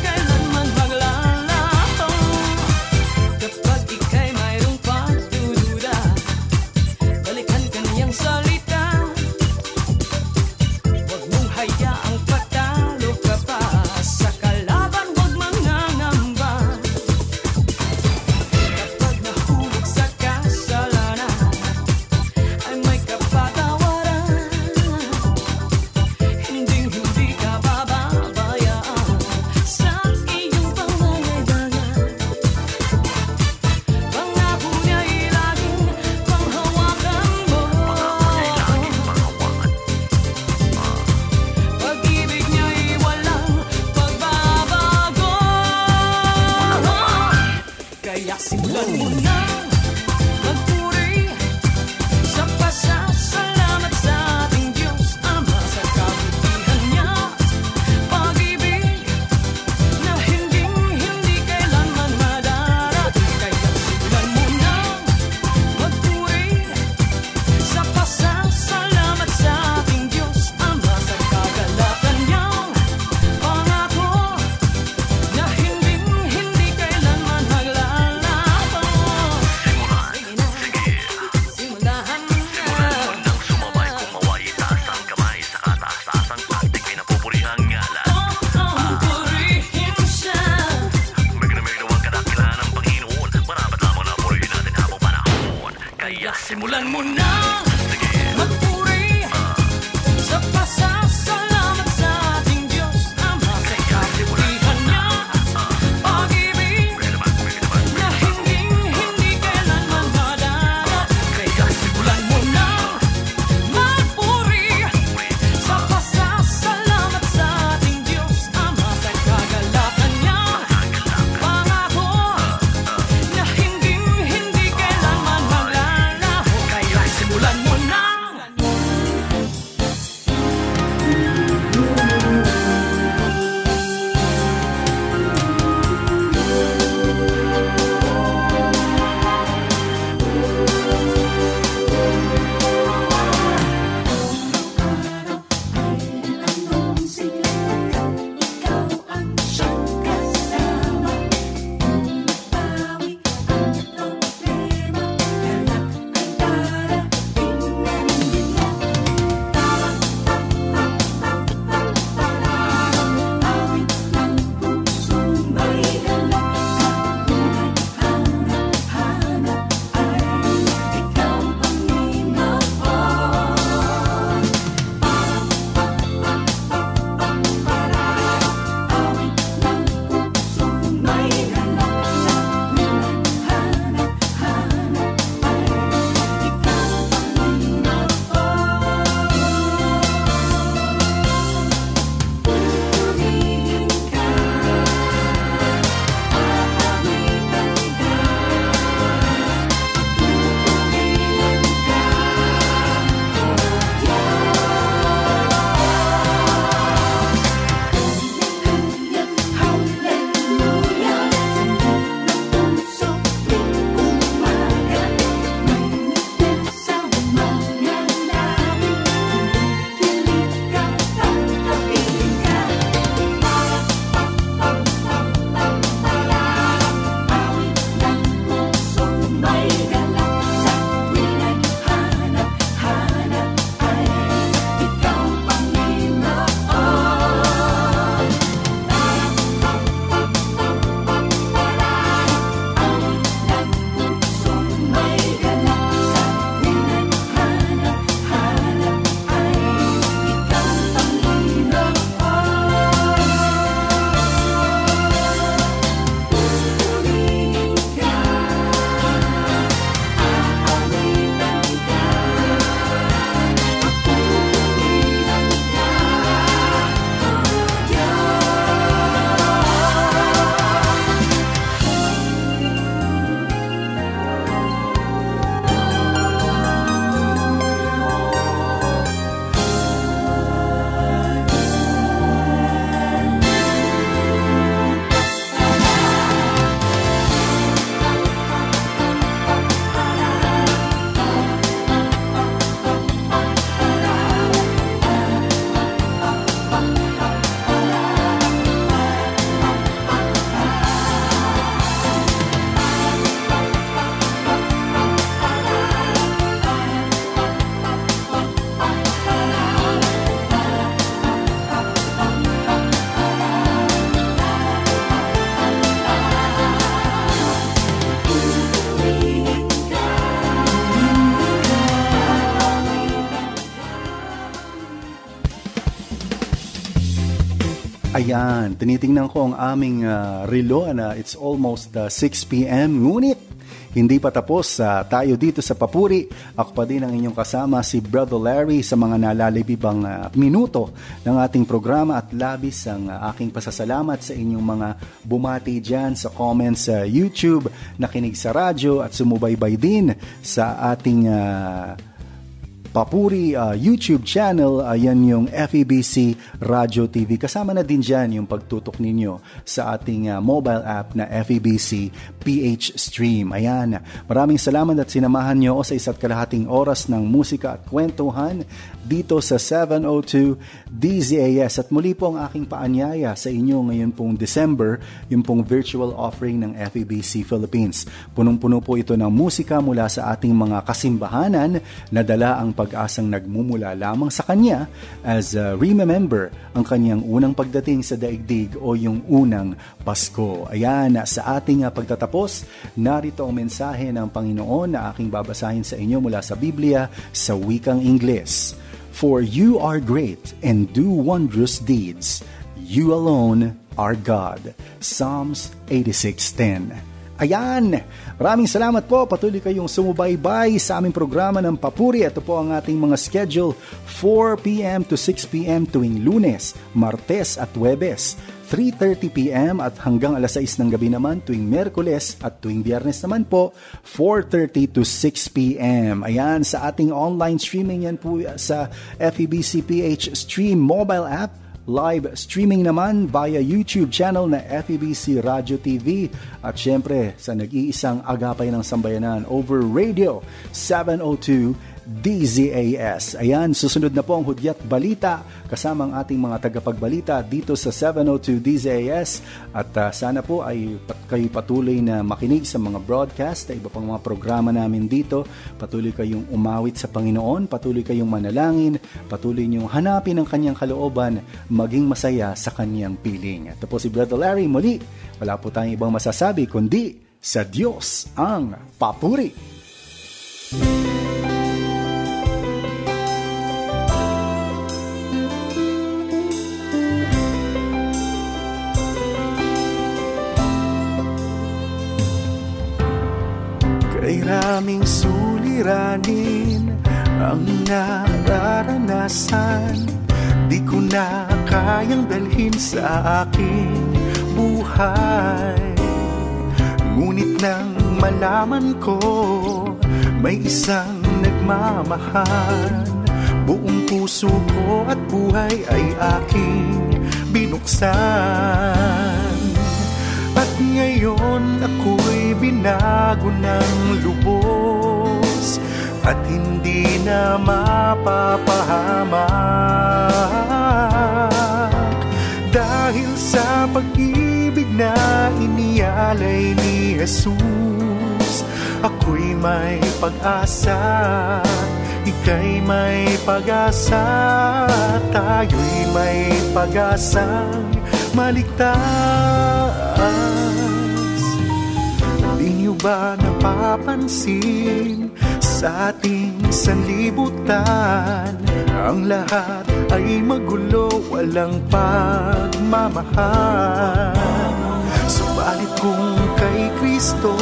kailanman maglalaho. Kapag ika'y mayroong pagdududa, balikan ka niyang salita. Huwag mong hayaang patalo ka pa sa kalaban, huwag mangangamba. Kapag nahulog sa kasalanan, ay may kapatawaran. Hindi ka bababayaan sa iyong pangangailangan. Pangako niya'y laging panghawakan mo. Pag-ibig niya'y walang pagbabago. Kaya simulan mo na magpuri sa pasasalamat sa ating Diyos Ama sa kabutihan niya. Pag-ibig na hindi kailanman madarating. Kaya simulan mo na magpuri sa pasasalamat sa ating Diyos Ama sa kagalakan niyang pangako na hindi kailanman maglalaho. Sige na, simulan mo na. Sumabay, kumaway, itaas ang kamay, sa kataas-taas ang pagtig, pinapupurihang ngalan. Ang purihin siya. May ginawang kadakilan ng Panginoon, marapat lamang na purihin natin habang panahon. Kaya simulan mo na magpuri sa pasasalamat sa ating Diyos Ama sa kabutihan niya. Pag-ibig na hindi kailanman madarating. Kaya simulan mo na magpuri sa pasasalamat sa ating Diyos Ama sa kagalakan niya. Pangako na hindi kailanman maglalaho. Kaya Ayan, tinitingnan ko ang aming relo na it's almost 6 p.m. Ngunit hindi pa tapos tayo dito sa Papuri. Ako pa din ang inyong kasama, si Brother Larry, sa mga nalalibibang minuto ng ating programa, at labis ang aking pasasalamat sa inyong mga bumati dyan sa comments sa YouTube, nakinig sa radyo at sumubaybay din sa ating Papuri YouTube channel. Ayan yung FEBC Radio TV. Kasama na din dyan yung pagtutok ninyo sa ating mobile app na FEBC PH Stream. Ayan, maraming salamat at sinamahan nyo sa isa't kalahating oras ng musika at kwentuhan dito sa 702 DZAS. At muli po ang aking paanyaya sa inyo ngayon pong December, yung pong virtual offering ng FEBC Philippines. Punong-puno po ito ng musika mula sa ating mga kasimbahanan na dala ang pag-asang nagmumula lamang sa kanya as remember ang kanyang unang pagdating sa daigdig o yung unang Pasko. Ayan, sa ating pagtatapos, narito ang mensahe ng Panginoon na aking babasahin sa inyo mula sa Biblia sa wikang Ingles. For you are great and do wondrous deeds. You alone are God. Psalms 86:10. Ayan, maraming salamat po. Patuloy kayong sumubaybay sa aming programa ng Papuri. Ito po ang ating mga schedule, 4 p.m. to 6 p.m. tuwing Lunes, Martes at Huwebes, 3:30 p.m. at hanggang alas 6 ng gabi naman tuwing Miyerkules, at tuwing Biyernes naman po 4:30 to 6 p.m. Ayan, sa ating online streaming yan po sa FEBC PH Stream mobile app. Live streaming naman via YouTube channel na FEBC Radio TV, at syempre sa nag-iisang agapay ng sambayanan over radio 702 DZAS. Ayan, susunod na po ang Hudyat Balita kasama ang ating mga tagapagbalita dito sa 702 DZAS, at sana po ay kayo patuloy na makinig sa mga broadcast at iba pang mga programa namin dito. Patuloy kayong umawit sa Panginoon, patuloy kayong manalangin, patuloy niyong hanapin ang kanyang kalooban, maging masaya sa kanyang piling. Ito po si Brother Larry muli. Wala po tayong ibang masasabi kundi sa Diyos ang papuri. Kay raming suliranin ang nararanasan, di ko na kayang dalhin sa aking buhay. Ngunit nang malaman ko may isang nagmamahal, buong puso ko at buhay ay aking binuksan. At ngayon ako'y binago ng lubos, at hindi na mapapahamak, dahil sa pag-ibig na inialay ni Jesus. Ako'y may pag-asa, ika'y may pag-asa, tayo'y may pag-asang maligtas. Di niyo ba napapansin sa ating sanlibutan, ang lahat ay magulo, walang pagmamahal. Subalit kung kay Kristo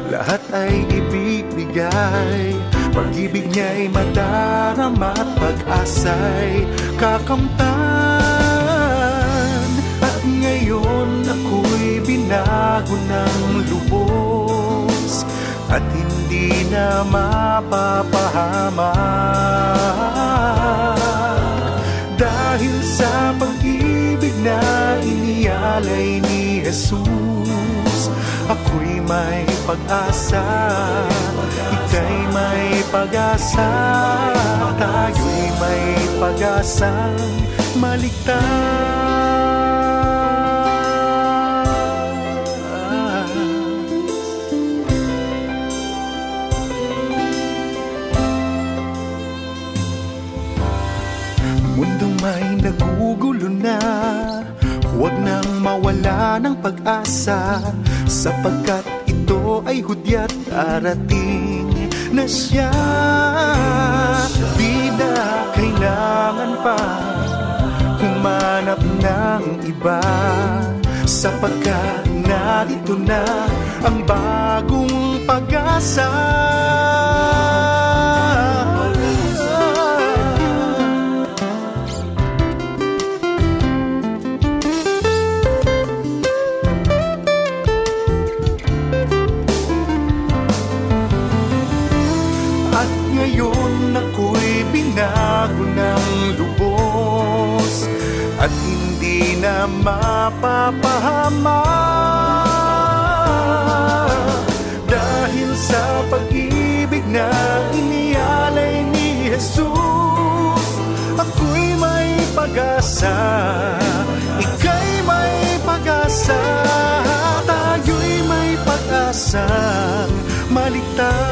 lahat ay ibibigay, pag-ibig niya'y madarama at pag-asa'y kakamtan. At ngayon ako'y binago ng lubos, at hindi na mapapahamak, dahil sa pag-ibig na inialay ni Jesus. Ako'y may pag-asa, ika'y may pag-asa, tayo'y may pag-asang maligtas. Mundong may nagugulo na, huwag nang mawala ng pag-asa, sapagkat ito ay hudyat darating na siya. Di na kailangan pa humanap maghanap ng iba, sapagkat narito na ang bagong pag-asa. At ngayon ako'y binago ng lubos, at hindi na mapapahama, dahil sa pag-ibig na inialay ni Jesus. Ako'y may pag-asa, ika'y may pag-asa, tayo'y may pag-asang maligtas.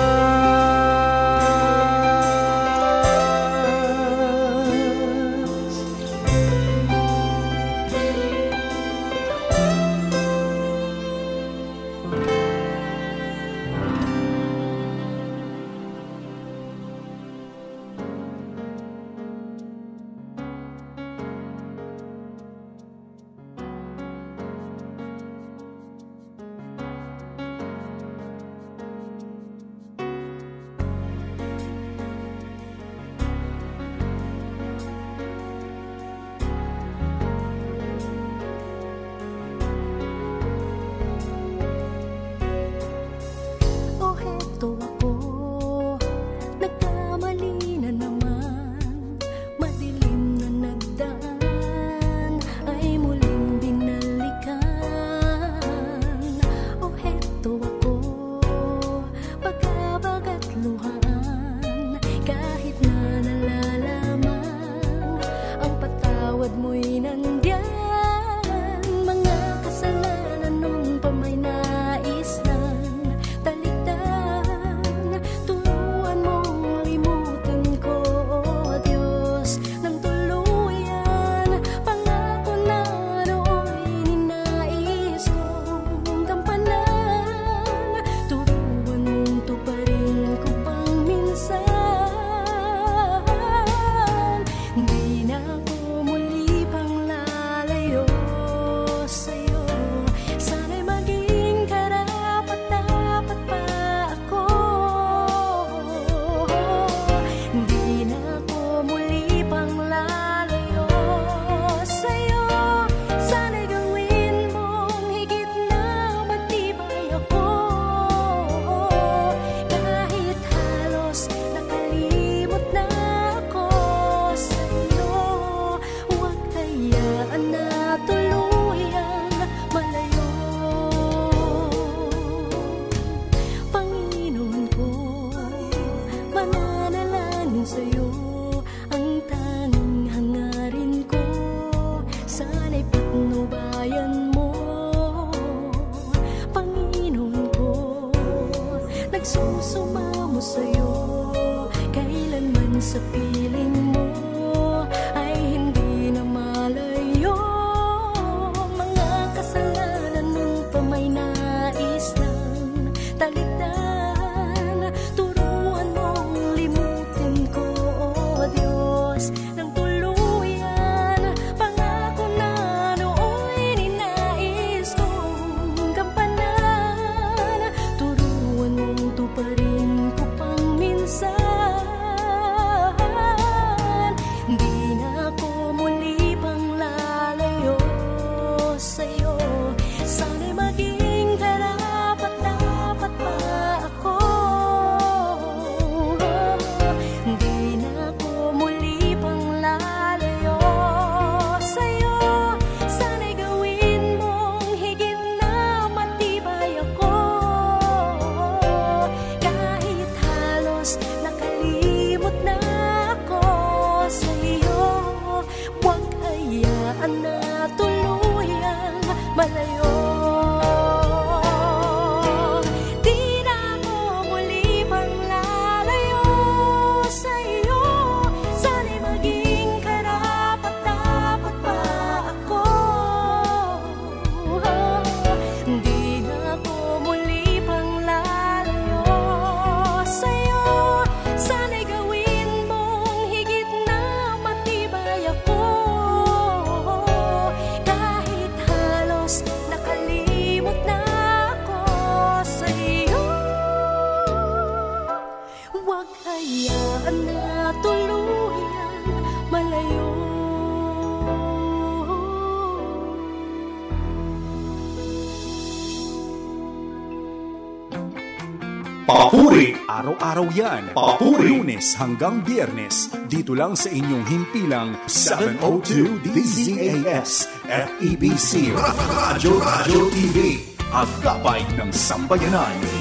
Papuri! Araw-araw yan. Papuri! Lunes hanggang Biyernes. Dito lang sa inyong himpilang 702 DZAS FEBC Radio TV. Ang gabay ng sambayanan.